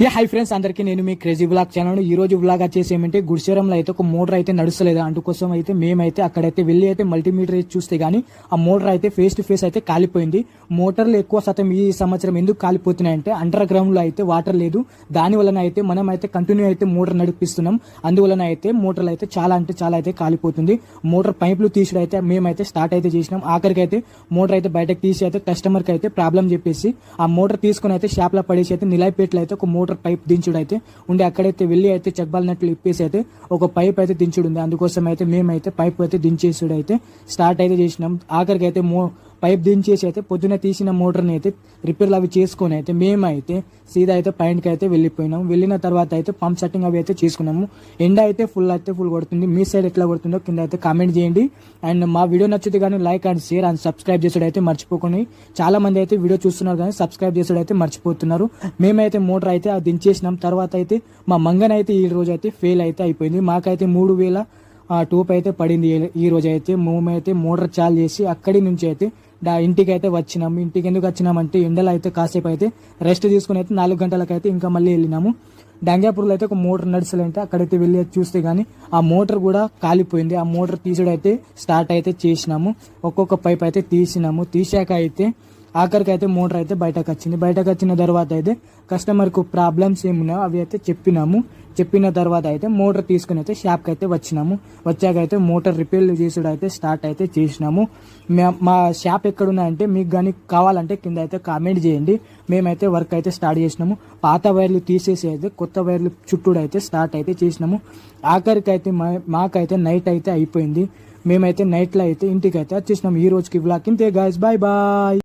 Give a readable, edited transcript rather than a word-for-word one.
Hi friends, అందరికీ నేను మీ crazy blog channel. ఈ రోజు బ్లాగ్ వచ్చేసి ఏమంటే గుడిసెరంలో అయితే ఒక మోటార్ అయితే నడుస్తలేదు. అందుకోసం అయితే మేమైతే అక్కడైతే వెళ్ళి అయితే మల్టీమీటర్ అయితే చూస్తే గానీ ఆ మోటార్ అయితే ఫేస్ టు ఫేస్ అయితే కాలిపోయింది. మోటార్లు ఎక్కువ శాతం ఈ సంవత్సరం ఎందుకు కాలిపోతున్నాయంటే అండర్ గ్రౌండ్ లో అయితే వాటర్ లేదు. దాని వలన అయితే మనం అయితే కంటిన్యూ అయితే మోటార్ నడిపిస్తున్నాం. అందువలన అయితే మోటార్లు అయితే చాలా అంటే చాలా అయితే కాలిపోతుంది. మోటార్ పైపులు తీసుడు అయితే మేమైతే స్టార్ట్ అయితే చేసినాం. ఆఖరికి అయితే మోటార్ అయితే బయటకు తీసి అయితే కస్టమర్ కి అయితే ప్రాబ్లం చెప్పేసి ఆ మోటార్ తీసుకుని అయితే షాప్ లో పడేసి అయితే నిలయపేటలో అయితే ఒక మోటార్ పైప్ దించుడు అయితే ఉండే. అక్కడైతే వెళ్ళి అయితే చెక్బాలినట్లు ఇప్పేసి అయితే ఒక పైప్ అయితే దించుడు ఉంది. అందుకోసం అయితే మేమైతే పైప్ అయితే దించేసుడు అయితే స్టార్ట్ అయితే చేసినాం. ఆఖరికి అయితే పైప్ దించేసి అయితే పొద్దున తీసిన మోటార్ని అయితే రిపేర్లు అవి చేసుకొని అయితే మేమైతే సీదా అయితే పైనకి అయితే వెళ్ళిపోయినాం. వెళ్ళిన తర్వాత అయితే పంప్ సెట్టింగ్ అవి అయితే చేసుకున్నాము. ఎండ అయితే ఫుల్ కొడుతుంది. మీ సైడ్ ఎట్లా కొడుతుందో కింద అయితే కామెంట్ చేయండి. అండ్ మా వీడియో నచ్చితే కానీ like and share and subscribe చేసుడు అయితే మర్చిపోకండి. చాలా మంది అయితే వీడియో చూస్తున్నారు కానీ సబ్స్క్రైబ్ చేసుడు అయితే మర్చిపోతున్నారు. మేమైతే మోటార్ అయితే దించేసినాం. తర్వాత అయితే మా మంగన్ అయితే ఈ రోజు అయితే ఫెయిల్ అయితే అయిపోయింది. మాకైతే 3000 టూప్ అయితే పడింది. ఈ రోజు అయితే మేమైతే మోటార్ చాలు చేసి అక్కడి నుంచి అయితే ఇంటికి అయితే వచ్చినాము. ఇంటికి ఎందుకు వచ్చినామంటే ఎండలో అయితే కాసేపు అయితే రెస్ట్ తీసుకుని అయితే 4 గంటలకైతే ఇంకా మళ్ళీ వెళ్ళినాము. డంగాపూర్లో అయితే ఒక మోటార్ నడిచలేంటే అక్కడైతే వెళ్ళి చూస్తే గానీ ఆ మోటార్ కూడా కాలిపోయింది. ఆ మోటార్ తీసుడు అయితే స్టార్ట్ అయితే చేసినాము. ఒక్కొక్క పైప్ అయితే తీసాక అయితే ఆఖరికి అయితే మోటార్ అయితే బయటకు వచ్చిన తర్వాత అయితే కస్టమర్ కు ప్రాబ్లమ్స్ ఏమున్నాయో అవి అయితే చెప్పిన తర్వాత అయితే మోటార్ తీసుకుని అయితే షాప్ కి అయితే వచ్చాక అయితే మోటార్ రిపేర్లు చేసుడు అయితే స్టార్ట్ అయితే చేసినాము. మా షాప్ ఎక్కడున్నాయంటే మీకు కానీ కావాలంటే కింద అయితే కామెంట్ చేయండి. మేమైతే వర్క్ అయితే స్టార్ట్ చేసినాము. పాత వైర్లు తీసేసి అయితే కొత్త వైర్లు చుట్టూడు అయితే స్టార్ట్ అయితే చేసినాము. ఆఖరికి అయితే మాకైతే నైట్ అయితే అయిపోయింది. మేమైతే నైట్లో అయితే ఇంటికి అయితే వచ్చేసినాము. ఈ రోజుకి వ్లాగ్ ఇంతే గాయ్స్, బాయ్ బాయ్.